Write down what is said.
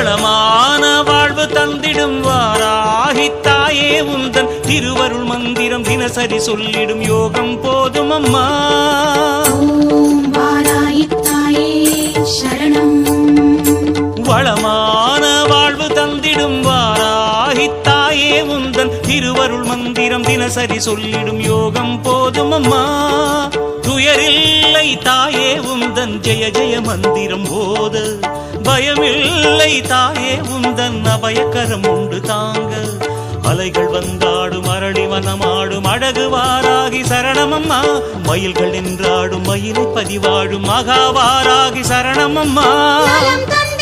வளமான வாழ்வு தந்திடும் வாராகி தாயே உந்தன் திருவருள் மந்திரம் தினசரி சொல்லிடும் யோகம் போதும் அம்மா. ஓம் வாராகி தாயே சரணம். வளமான வாழ்வு தந்திடும் வாராகி தாயே உந்தன் திருவருள் மந்திரம் தினசரி சொல்லிடும் யோகம் போதும் அம்மா. துயரில்லை தாயே உந்தன் ஜெய ஜெய மந்திரம் போத, பயமில்லை தாயே உந்தன் அபயக்கரம் உண்டு தாங்க. அலைகள் வந்தாடும் அரளி வனமாடும் அழகு வாராகி சரணமம்மா. மயில்கள் நின்றாடும் மயிலை பதிவாடும் மகாவாராகி சரணமம்மா. நலம் தந்த